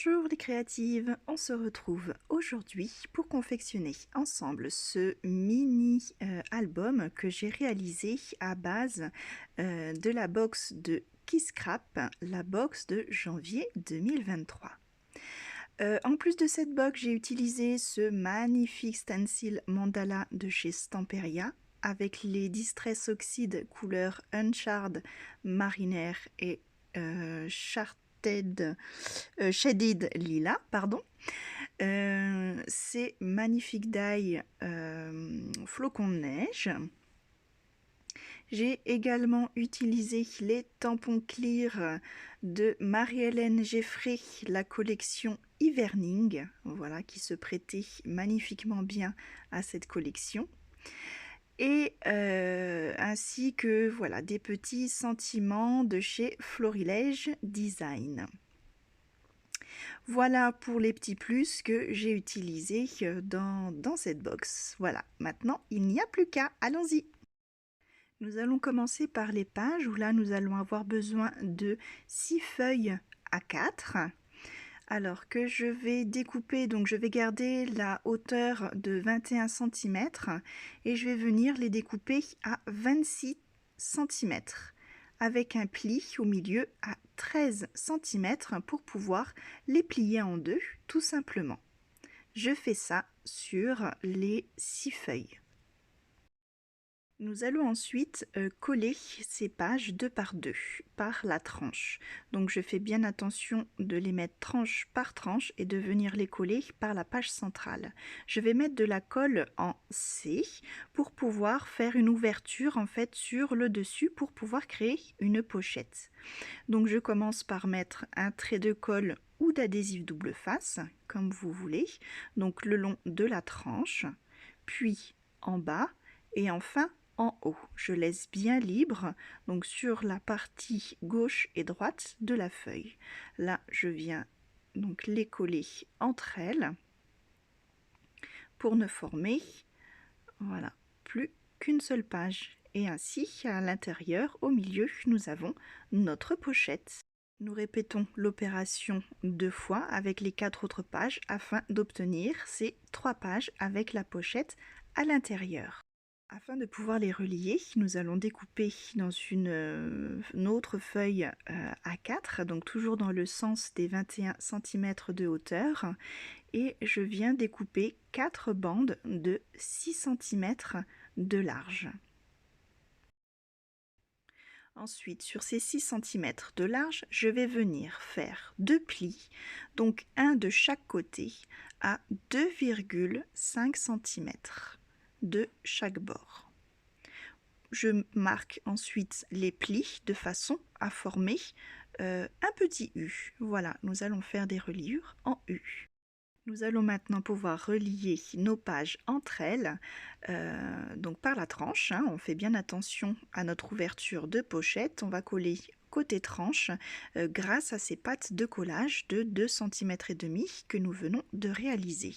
Bonjour les créatives, on se retrouve aujourd'hui pour confectionner ensemble ce mini album que j'ai réalisé à base de la box de Kisscrap, la box de janvier 2023. En plus de cette box, j'ai utilisé ce magnifique stencil mandala de chez Stamperia avec les Distress Oxide couleur Uncharred, Marinaire et Shaded Lila, pardon. Ces magnifiques die flocons de neige. J'ai également utilisé les tampons clear de Marie-Hélène Geffray, la collection Hiverning, voilà, qui se prêtait magnifiquement bien à cette collection. Et ainsi que voilà, des petits sentiments de chez Florilège Design. Voilà pour les petits plus que j'ai utilisés dans cette box. Voilà, maintenant il n'y a plus qu'à, allons-y! Nous allons commencer par les pages où là nous allons avoir besoin de 6 feuilles A4. Alors que je vais découper, donc je vais garder la hauteur de 21 cm et je vais venir les découper à 26 cm avec un pli au milieu à 13 cm pour pouvoir les plier en deux tout simplement. Je fais ça sur les 6 feuilles. Nous allons ensuite coller ces pages 2 par 2 par la tranche. Donc je fais bien attention de les mettre tranche par tranche et de venir les coller par la page centrale. Je vais mettre de la colle en C pour pouvoir faire une ouverture en fait sur le dessus pour pouvoir créer une pochette. Donc je commence par mettre un trait de colle ou d'adhésif double face comme vous voulez, donc le long de la tranche, puis en bas et enfin en haut. Je laisse bien libre, donc sur la partie gauche et droite de la feuille. Là, je viens donc les coller entre elles pour ne former, voilà, plus qu'une seule page. Et ainsi, à l'intérieur, au milieu, nous avons notre pochette. Nous répétons l'opération 2 fois avec les 4 autres pages afin d'obtenir ces 3 pages avec la pochette à l'intérieur. Afin de pouvoir les relier, nous allons découper dans une autre feuille A4, donc toujours dans le sens des 21 cm de hauteur, et je viens découper 4 bandes de 6 cm de large. Ensuite, sur ces 6 cm de large, je vais venir faire 2 plis, donc un de chaque côté à 2,5 cm de chaque bord. Je marque ensuite les plis de façon à former un petit U. Voilà, nous allons faire des reliures en U. Nous allons maintenant pouvoir relier nos pages entre elles, donc par la tranche, hein, on fait bien attention à notre ouverture de pochette, on va coller côté tranche grâce à ces pattes de collage de 2,5 cm que nous venons de réaliser.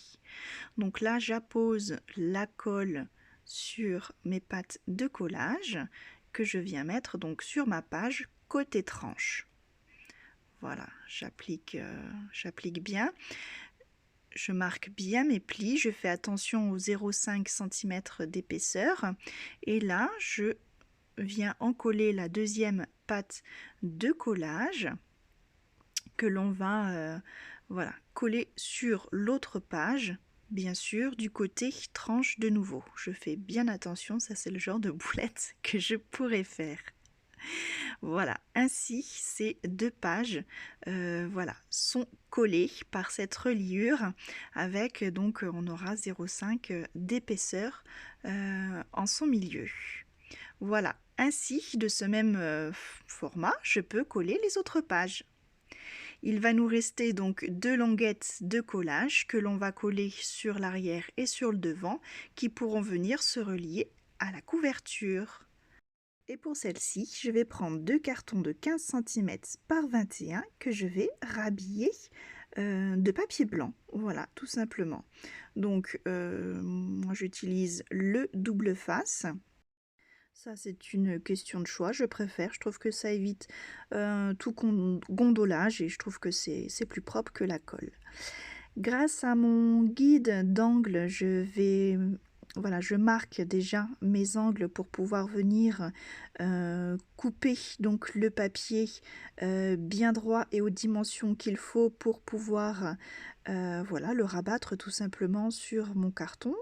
Donc là, j'appose la colle sur mes pattes de collage que je viens mettre donc sur ma page côté tranche. Voilà, j'applique bien. Je marque bien mes plis, je fais attention aux 0,5 cm d'épaisseur et là je viens encoller la deuxième patte de collage que l'on va voilà, coller sur l'autre page, bien sûr du côté tranche de nouveau. Je fais bien attention, ça c'est le genre de boulette que je pourrais faire. Voilà, ainsi ces 2 pages voilà, sont collées par cette reliure avec donc on aura 0,5 d'épaisseur en son milieu. Voilà, ainsi de ce même format, je peux coller les autres pages. Il va nous rester donc 2 languettes de collage que l'on va coller sur l'arrière et sur le devant qui pourront venir se relier à la couverture. Et pour celle-ci, je vais prendre 2 cartons de 15 cm par 21 que je vais rhabiller de papier blanc. Voilà, tout simplement. Donc, moi j'utilise le double face. Ça, c'est une question de choix, je préfère. Je trouve que ça évite tout gondolage et je trouve que c'est plus propre que la colle. Grâce à mon guide d'angle, voilà, je marque déjà mes angles pour pouvoir venir couper donc le papier bien droit et aux dimensions qu'il faut pour pouvoir voilà, le rabattre tout simplement sur mon carton.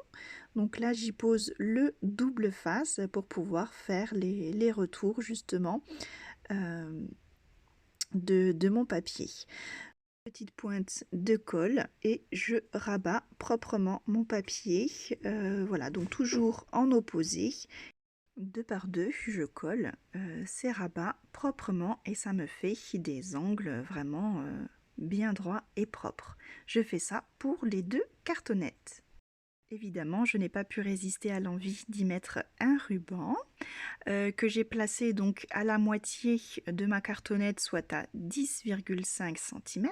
Donc là, j'y pose le double face pour pouvoir faire les retours justement euh, de mon papier. Petite pointe de colle et je rabats proprement mon papier. Voilà, donc toujours en opposé. Deux par deux, je colle ces rabats proprement et ça me fait des angles vraiment bien droits et propres. Je fais ça pour les deux cartonnettes. Évidemment, je n'ai pas pu résister à l'envie d'y mettre un ruban que j'ai placé donc à la moitié de ma cartonnette, soit à 10,5 cm.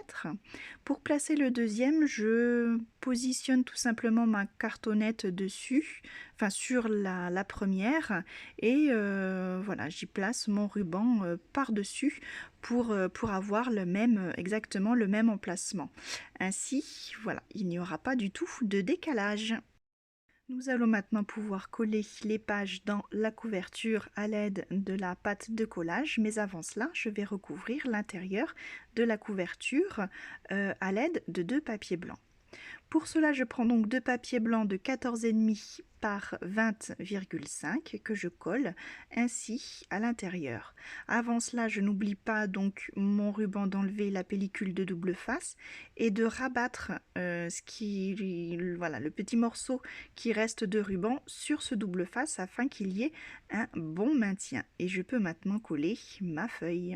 Pour placer le deuxième, je positionne tout simplement ma cartonnette dessus, enfin sur la première, et voilà, j'y place mon ruban par-dessus pour avoir exactement le même emplacement. Ainsi, voilà, il n'y aura pas du tout de décalage. Nous allons maintenant pouvoir coller les pages dans la couverture à l'aide de la pâte de collage, mais avant cela, je vais recouvrir l'intérieur de la couverture à l'aide de deux papiers blancs. Pour cela, je prends donc deux papiers blancs de 14,5 par 20,5 que je colle ainsi à l'intérieur. Avant cela, je n'oublie pas donc mon ruban d'enlever la pellicule de double face et de rabattre voilà, le petit morceau qui reste de ruban sur ce double face afin qu'il y ait un bon maintien. Et je peux maintenant coller ma feuille.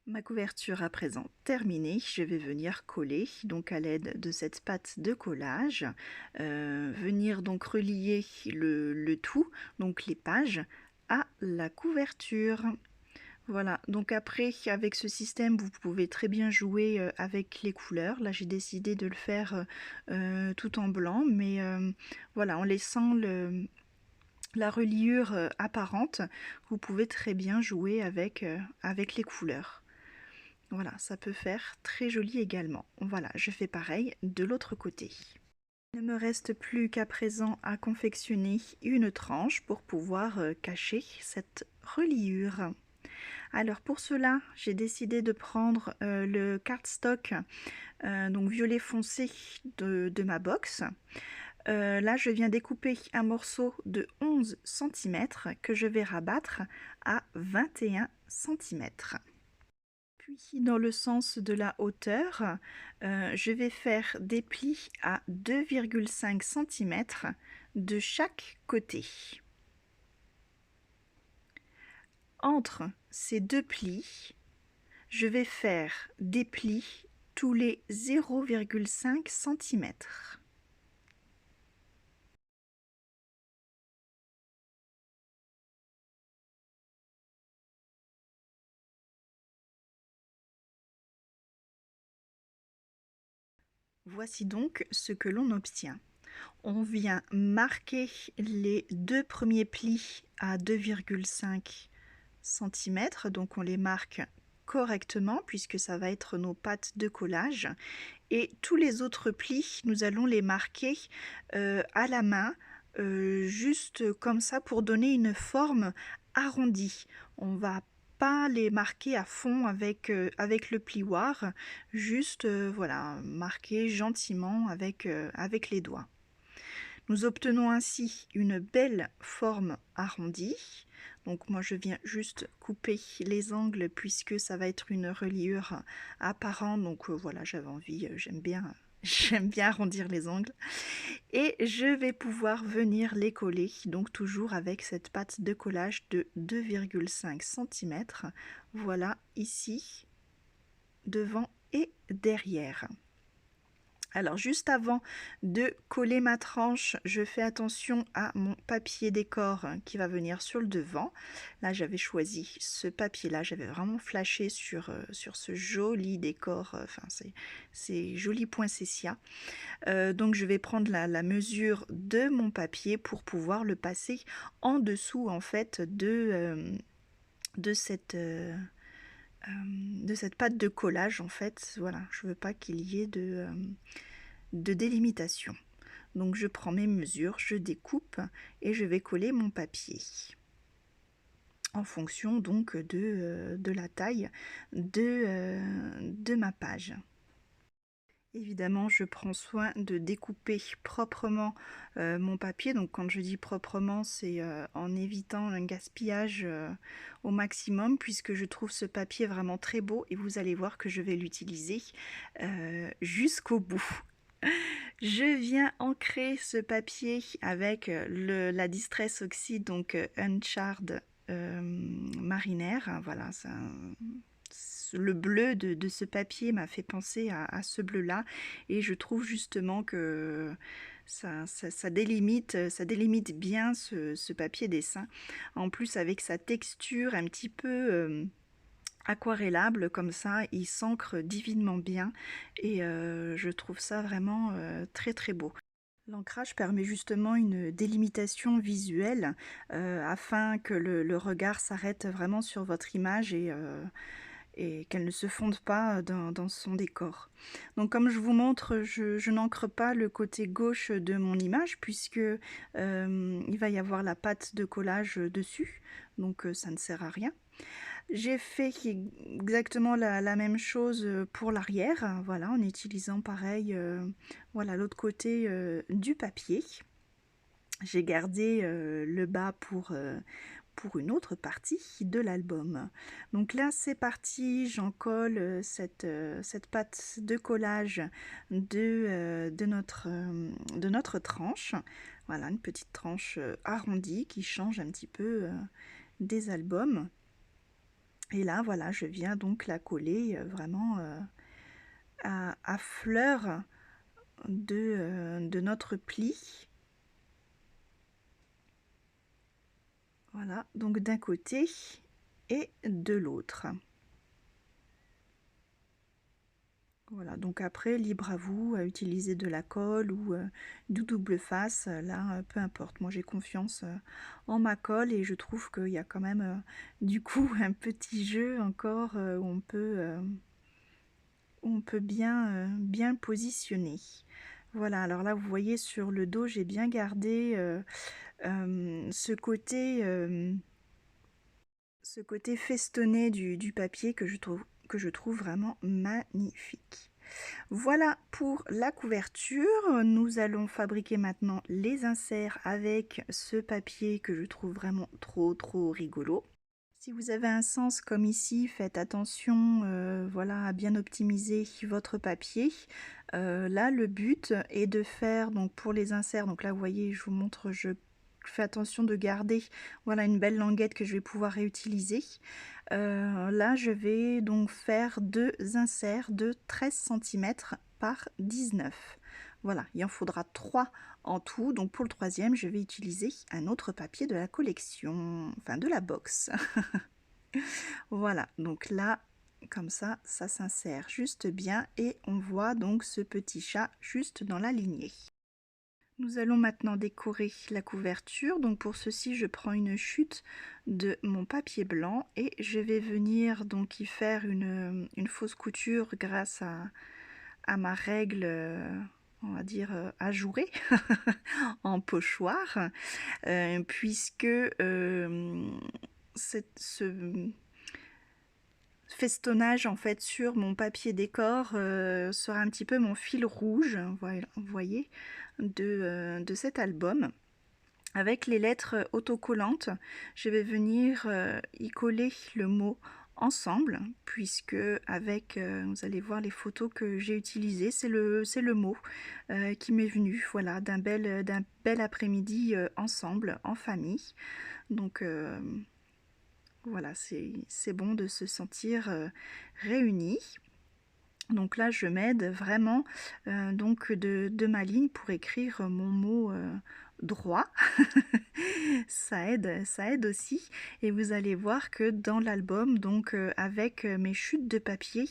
Ma couverture à présent terminée, je vais venir coller donc à l'aide de cette pâte de collage, venir donc relier le tout, donc les pages, à la couverture. Voilà, donc après avec ce système vous pouvez très bien jouer avec les couleurs. Là j'ai décidé de le faire tout en blanc, mais voilà, en laissant la reliure apparente, vous pouvez très bien jouer avec les couleurs. Voilà, ça peut faire très joli également. Voilà, je fais pareil de l'autre côté. Il ne me reste plus qu'à présent à confectionner une tranche pour pouvoir cacher cette reliure. Alors pour cela, j'ai décidé de prendre le cardstock donc violet foncé de ma box. Là, je viens découper un morceau de 11 cm que je vais rabattre à 21 cm. Puis dans le sens de la hauteur, je vais faire des plis à 2,5 cm de chaque côté. Entre ces deux plis, je vais faire des plis tous les 0,5 cm. Voici donc ce que l'on obtient. On vient marquer les deux premiers plis à 2,5 cm, donc on les marque correctement puisque ça va être nos pâtes de collage, et tous les autres plis nous allons les marquer à la main, juste comme ça pour donner une forme arrondie. On va pas les marquer à fond avec le plioir, juste voilà, marquer gentiment avec les doigts. Nous obtenons ainsi une belle forme arrondie. Donc moi je viens juste couper les angles puisque ça va être une reliure apparente. Donc voilà, j'avais envie, j'aime bien arrondir les angles. Et je vais pouvoir venir les coller, donc toujours avec cette pâte de collage de 2,5 cm. Voilà ici, devant et derrière. Alors juste avant de coller ma tranche, je fais attention à mon papier décor qui va venir sur le devant. Là j'avais choisi ce papier là, j'avais vraiment flashé sur ce joli décor, enfin ces jolis poinsettias. Donc je vais prendre la mesure de mon papier pour pouvoir le passer en dessous en fait de cette pâte de collage en fait. Voilà, je veux pas qu'il y ait de délimitation. Donc je prends mes mesures, je découpe et je vais coller mon papier en fonction donc de la taille de ma page. Évidemment, je prends soin de découper proprement mon papier. Donc quand je dis proprement, c'est en évitant un gaspillage au maximum, puisque je trouve ce papier vraiment très beau et vous allez voir que je vais l'utiliser jusqu'au bout. Je viens ancrer ce papier avec la Distress Oxide, donc Uncharred marinaire. Voilà, le bleu de ce papier m'a fait penser à ce bleu là, et je trouve justement que ça délimite bien ce papier dessin, en plus avec sa texture un petit peu aquarellable comme ça, il s'ancre divinement bien et je trouve ça vraiment très très beau. L'ancrage permet justement une délimitation visuelle afin que le regard s'arrête vraiment sur votre image et qu'elle ne se fonde pas dans son décor. Donc comme je vous montre, je n'encre pas le côté gauche de mon image puisque il va y avoir la pâte de collage dessus, donc ça ne sert à rien. J'ai fait exactement la même chose pour l'arrière, voilà, en utilisant pareil, voilà, l'autre côté du papier. J'ai gardé le bas pour une autre partie de l'album. Donc là c'est parti, j'en colle cette pâte de collage de notre tranche. Voilà, une petite tranche arrondie qui change un petit peu des albums. Et là voilà, je viens donc la coller vraiment à fleur de notre pli. Voilà, donc d'un côté et de l'autre. Voilà, donc après, libre à vous à utiliser de la colle ou du double face, là, peu importe. Moi, j'ai confiance en ma colle et je trouve qu'il y a quand même, du coup, un petit jeu encore où on peut bien positionner. Voilà, alors là, vous voyez sur le dos, j'ai bien gardé ce côté festonné du papier que je trouve vraiment magnifique. Voilà pour la couverture. Nous allons fabriquer maintenant les inserts avec ce papier que je trouve vraiment trop rigolo. Si vous avez un sens comme ici, faites attention voilà, à bien optimiser votre papier. Là, le but est de faire, donc pour les inserts, donc là vous voyez, je vous montre, je fais attention de garder voilà, une belle languette que je vais pouvoir réutiliser. Là, je vais donc faire deux inserts de 13 cm par 19. Voilà, il en faudra 3 en tout. Donc pour le troisième, je vais utiliser un autre papier de la collection, enfin de la box. Voilà, donc là, comme ça s'insère juste bien et on voit donc ce petit chat juste dans la lignée. Nous allons maintenant décorer la couverture. Donc pour ceci, je prends une chute de mon papier blanc et je vais venir donc y faire une fausse couture grâce à ma règle, on va dire ajourée, en pochoir, puisque ce festonnage en fait sur mon papier décor sera un petit peu mon fil rouge, vous voyez, de cet album. Avec les lettres autocollantes, je vais venir y coller le mot ensemble, puisque avec, vous allez voir les photos que j'ai utilisées, c'est le mot qui m'est venu, voilà, d'un bel après-midi ensemble, en famille. Donc voilà, c'est bon de se sentir réunis. Donc là, je m'aide vraiment donc de ma ligne pour écrire mon mot droit. Ça aide aussi. Et vous allez voir que dans l'album, donc avec mes chutes de papier,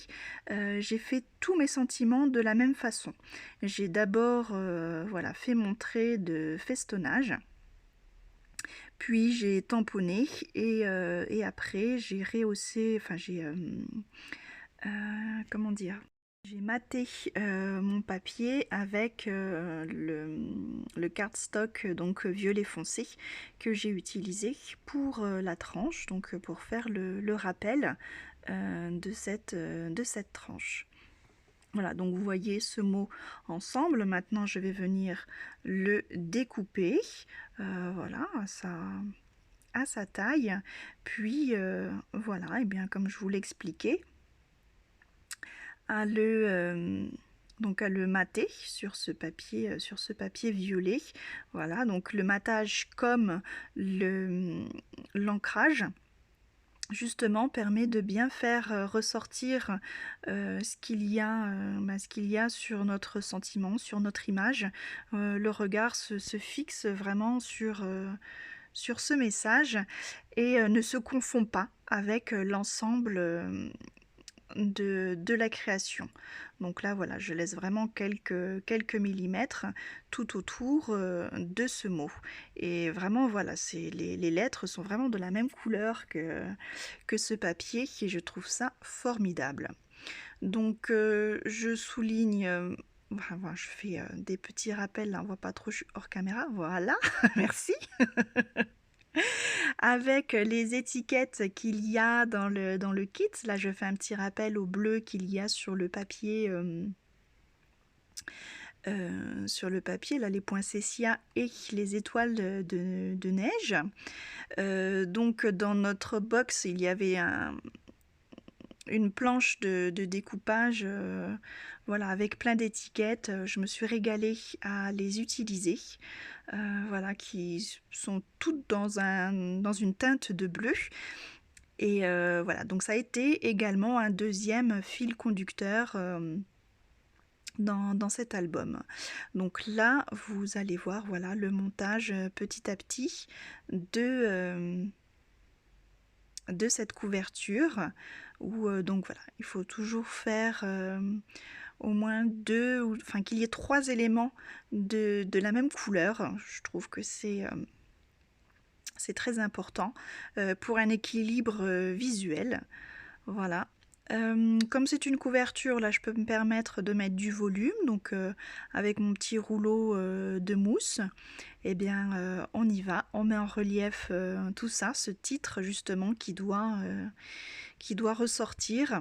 j'ai fait tous mes sentiments de la même façon. J'ai d'abord voilà, fait mon trait de festonnage. Puis j'ai tamponné et après j'ai rehaussé, enfin j'ai comment dire? J'ai maté mon papier avec le cardstock donc violet foncé que j'ai utilisé pour la tranche, donc pour faire le rappel de cette tranche. Voilà, donc vous voyez ce mot ensemble. Maintenant, je vais venir le découper, voilà, à sa taille. Puis, voilà, et bien comme je vous l'expliquais, donc à le mater sur ce papier violet. Voilà, donc le matage comme l'ancrage justement permet de bien faire ressortir ce qu'il y a sur notre sentiment, sur notre image. Le regard se fixe vraiment sur ce message et ne se confond pas avec l'ensemble de la création. Donc là, voilà, je laisse vraiment quelques millimètres tout autour de ce mot. Et vraiment, voilà, les lettres sont vraiment de la même couleur que ce papier et je trouve ça formidable. Donc, je souligne... voilà, je fais des petits rappels, là, on voit pas trop, je suis hors caméra, voilà, merci. Avec les étiquettes qu'il y a dans le kit. Là, je fais un petit rappel au bleu qu'il y a sur le papier, là, les poinsettias et les étoiles de neige. Donc, dans notre box, il y avait une planche de découpage, voilà, avec plein d'étiquettes. Je me suis régalée à les utiliser. Voilà, qui sont toutes dans une teinte de bleu. Et voilà, donc ça a été également un deuxième fil conducteur dans cet album. Donc là, vous allez voir, voilà, le montage petit à petit de cette couverture où donc voilà, il faut toujours faire au moins enfin qu'il y ait 3 éléments de la même couleur. Je trouve que c'est très important pour un équilibre visuel. Voilà. Comme c'est une couverture, là je peux me permettre de mettre du volume, donc avec mon petit rouleau de mousse, eh bien on y va, on met en relief tout ça, ce titre justement qui doit ressortir.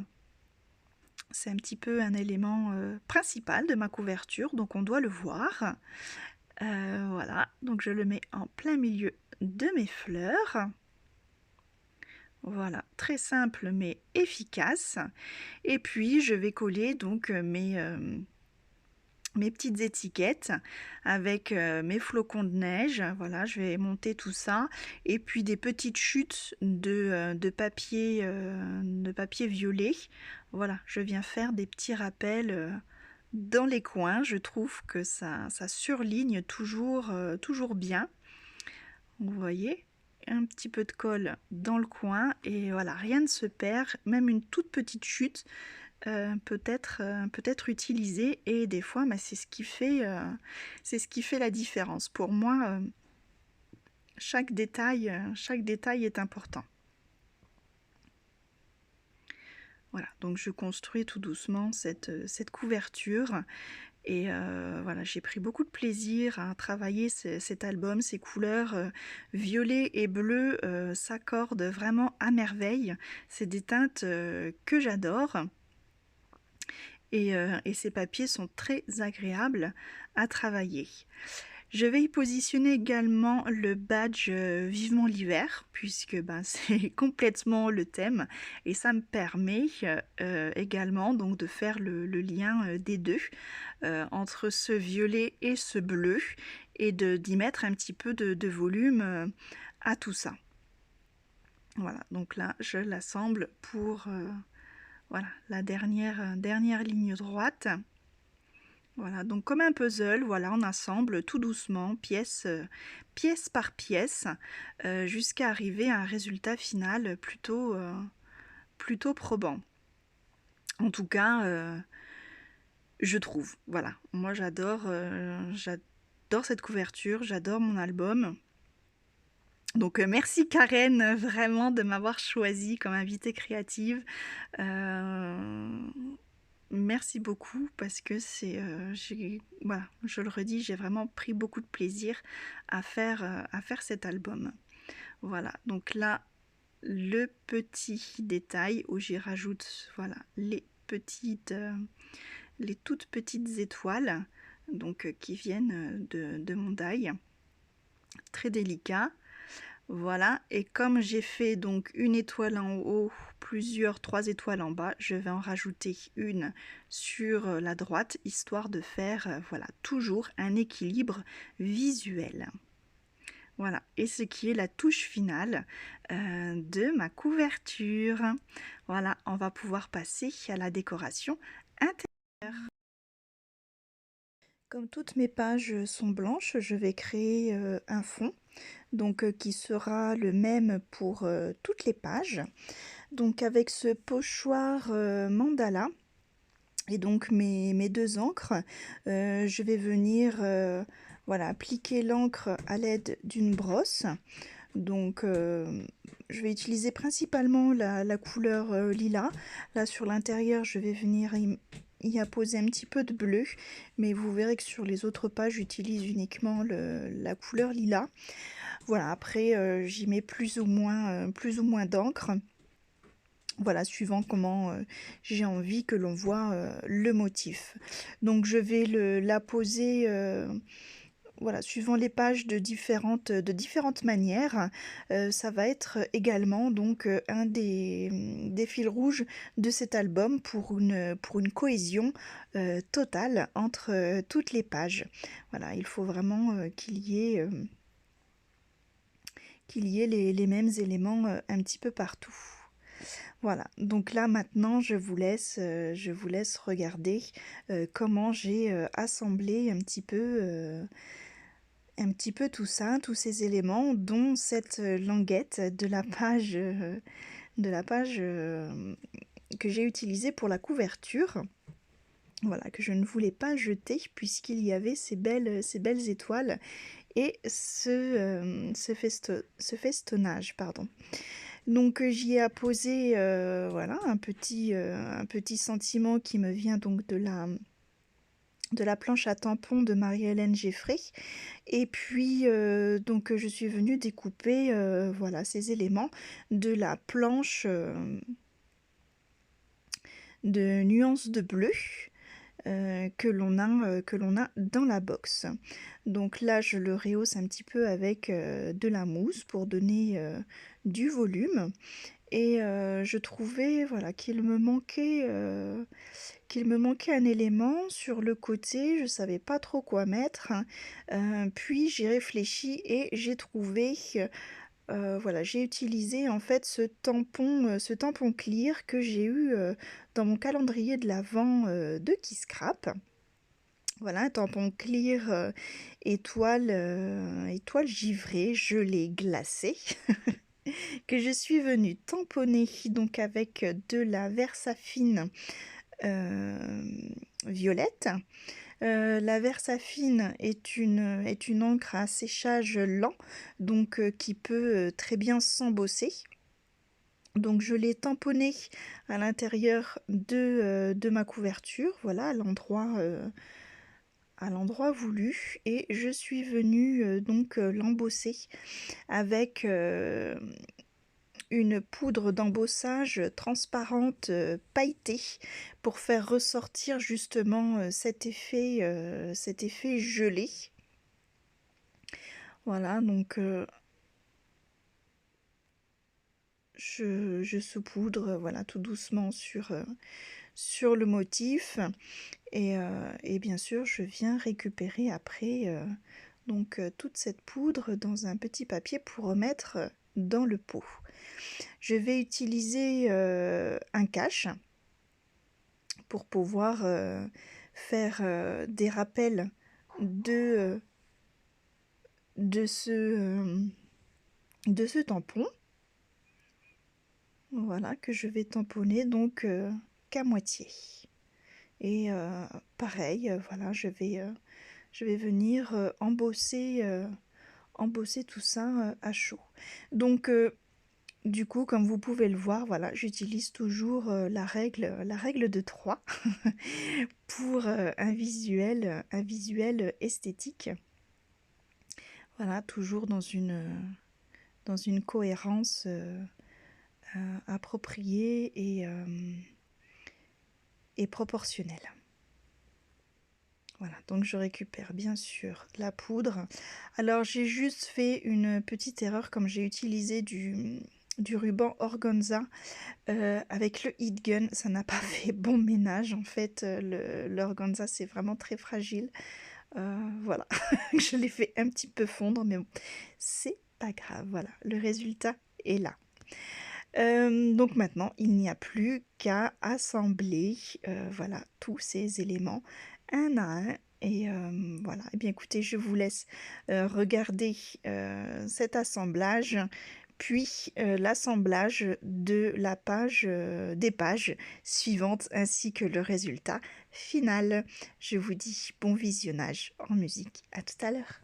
C'est un petit peu un élément principal de ma couverture, donc on doit le voir. Voilà, donc je le mets en plein milieu de mes fleurs. Voilà, très simple mais efficace. Et puis je vais coller donc mes petites étiquettes avec mes flocons de neige. Voilà, je vais monter tout ça. Et puis des petites chutes de papier violet. Voilà, je viens faire des petits rappels dans les coins. Je trouve que ça surligne toujours bien. Vous voyez, un petit peu de colle dans le coin et voilà, rien ne se perd, même une toute petite chute peut être utilisée et des fois c'est ce qui fait la différence. Pour moi, chaque détail est important. Voilà, donc je construis tout doucement cette couverture. Et voilà, j'ai pris beaucoup de plaisir à travailler cet album. Ces couleurs violet et bleu s'accordent vraiment à merveille. C'est des teintes que j'adore. Et ces papiers sont très agréables à travailler. Je vais y positionner également le badge Vivement l'hiver, puisque c'est complètement le thème et ça me permet également donc de faire le lien des deux entre ce violet et ce bleu et d'y mettre un petit peu de volume à tout ça. Voilà, donc là je l'assemble pour Voilà, la dernière ligne droite. Voilà, donc comme un puzzle, voilà, on assemble tout doucement, pièce par pièce, jusqu'à arriver à un résultat final plutôt probant. En tout cas, je trouve, voilà. Moi, j'adore cette couverture, j'adore mon album. Donc, merci Karen, vraiment, de m'avoir choisie comme invitée créative. Merci beaucoup parce que voilà, je le redis, j'ai vraiment pris beaucoup de plaisir à faire cet album. Voilà, donc là, le petit détail où j'y rajoute, voilà, les toutes petites étoiles, donc qui viennent de mon die, très délicat. Voilà, et comme j'ai fait donc une étoile en haut, trois étoiles en bas, je vais en rajouter une sur la droite, histoire de faire voilà, toujours un équilibre visuel. Voilà, et ce qui est la touche finale de ma couverture. Voilà, on va pouvoir passer à la décoration intérieure. Comme toutes mes pages sont blanches, je vais créer un fond donc qui sera le même pour toutes les pages. Donc avec ce pochoir mandala et donc mes deux encres, je vais venir voilà, appliquer l'encre à l'aide d'une brosse. Donc je vais utiliser principalement la couleur lilas. Là sur l'intérieur, je vais venir y apposer un petit peu de bleu, mais vous verrez que sur les autres pages, j'utilise uniquement la couleur lilas. Voilà, après j'y mets plus ou moins d'encre. Voilà, suivant comment j'ai envie que l'on voit le motif. Donc je vais l'apposer voilà, suivant les pages de différentes manières. Ça va être également donc un des fils rouges de cet album pour une cohésion totale entre toutes les pages. Voilà, il faut vraiment qu'il y ait les mêmes éléments un petit peu partout. Voilà, donc là maintenant je vous laisse regarder comment j'ai assemblé un petit peu tout ça, tous ces éléments, dont cette languette de la page, que j'ai utilisée pour la couverture. Voilà, que je ne voulais pas jeter puisqu'il y avait ces belles étoiles et ce festonnage, pardon. Donc j'y ai apposé voilà, un petit sentiment qui me vient donc de la planche à tampons de Marie-Hélène Geffray. Et puis donc je suis venue découper voilà, ces éléments de la planche de nuances de bleu que l'on a dans la box. Donc là je le rehausse un petit peu avec de la mousse pour donner du volume. Et je trouvais voilà, qu'il me manquait un élément sur le côté, je ne savais pas trop quoi mettre. Puis j'ai réfléchi et j'ai trouvé, voilà, j'ai utilisé en fait ce tampon clear que j'ai eu dans mon calendrier de l'Avent de Kisscrap. Voilà, un tampon clear étoile givrée, je l'ai glacé. Que je suis venue tamponner donc avec de la Versafine violette. La Versafine est une encre à séchage lent, donc qui peut très bien s'embosser. Donc je l'ai tamponnée à l'intérieur de ma couverture, voilà, à l'endroit voulu, et je suis venue donc l'embosser avec une poudre d'embossage transparente pailletée pour faire ressortir justement cet effet gelé. Voilà, donc je saupoudre voilà, tout doucement sur le motif et bien sûr je viens récupérer après donc toute cette poudre dans un petit papier pour remettre dans le pot. Je vais utiliser un cache pour pouvoir faire des rappels de, de ce, euh, de ce tampon. Voilà, que je vais tamponner donc qu'à moitié. Et pareil, voilà, je vais venir embosser tout ça à chaud. Donc du coup, comme vous pouvez le voir, voilà, j'utilise toujours la règle de 3 pour un visuel esthétique. Voilà, toujours dans une cohérence appropriée et proportionnelle. Voilà, donc je récupère bien sûr la poudre. Alors j'ai juste fait une petite erreur comme j'ai utilisé du ruban organza avec le heat gun, ça n'a pas fait bon ménage en fait. L'organza c'est vraiment très fragile. Voilà, je l'ai fait un petit peu fondre, mais bon, c'est pas grave. Voilà, le résultat est là. Donc maintenant, il n'y a plus qu'à assembler voilà, tous ces éléments un à un. Et voilà, et bien écoutez, je vous laisse regarder cet assemblage, puis l'assemblage de la page, des pages suivantes, ainsi que le résultat final. Je vous dis bon visionnage en musique. À tout à l'heure.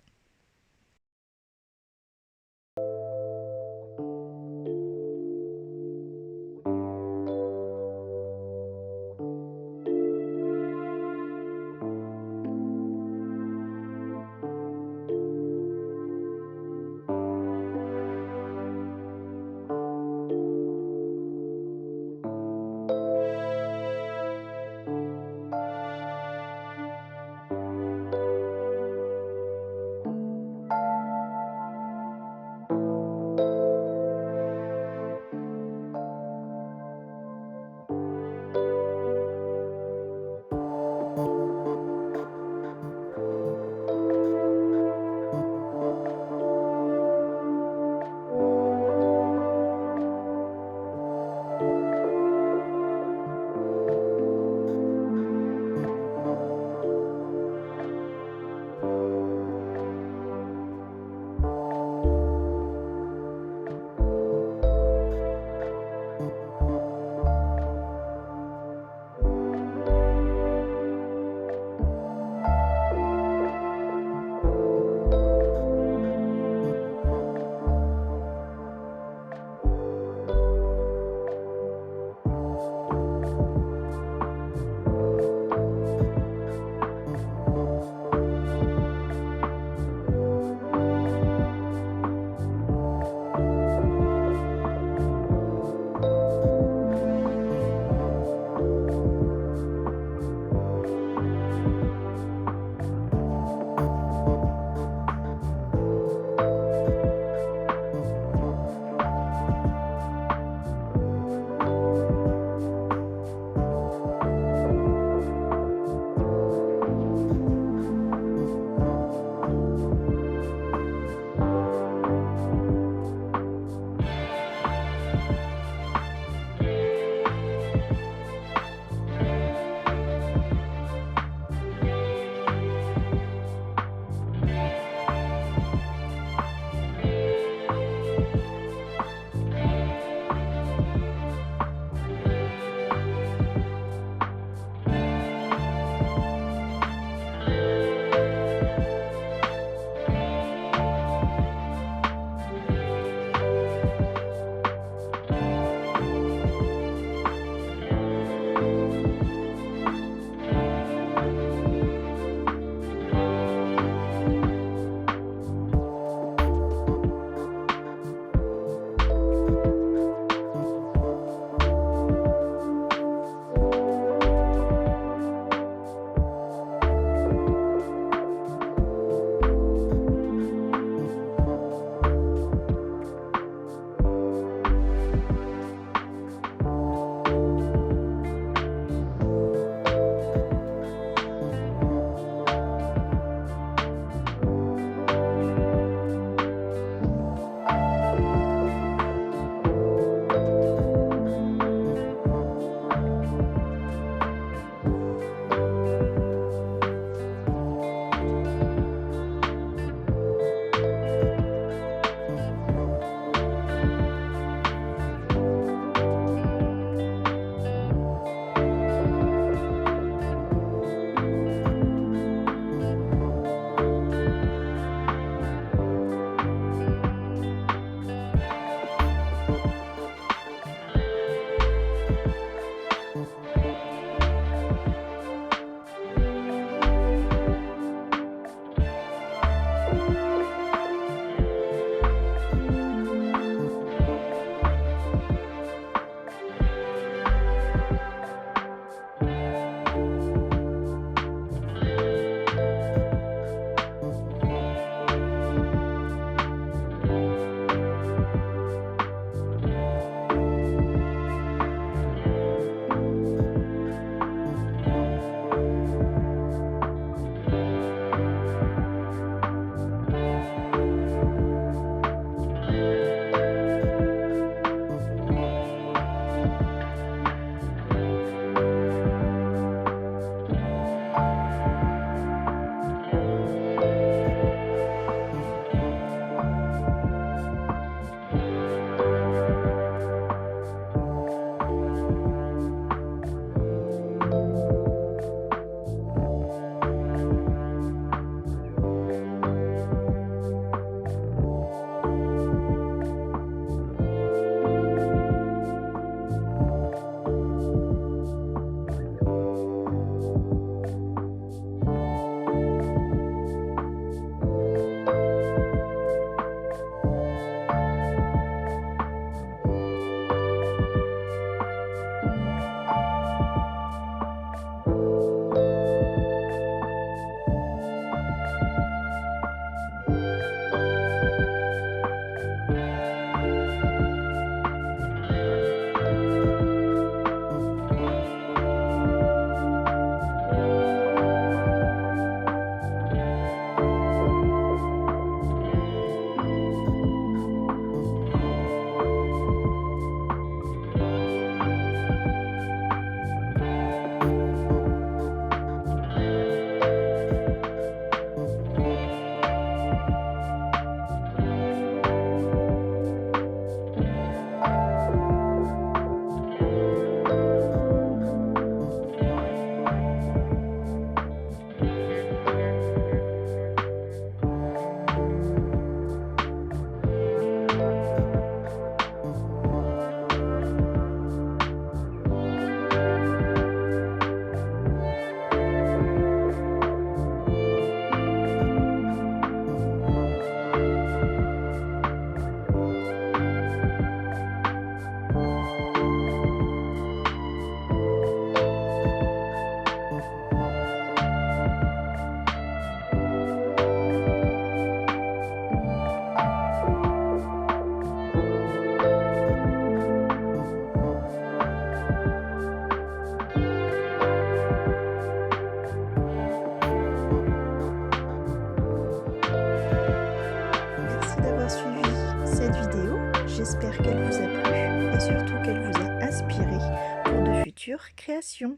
j'espère qu'elle vous a plu et surtout qu'elle vous a inspiré pour de futures créations.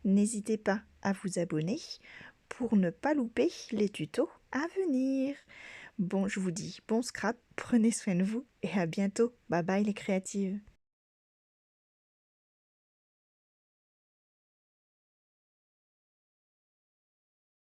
N'hésitez pas à vous abonner pour ne pas louper les tutos à venir. Bon, je vous dis bon scrap, prenez soin de vous et à bientôt. Bye bye les créatives.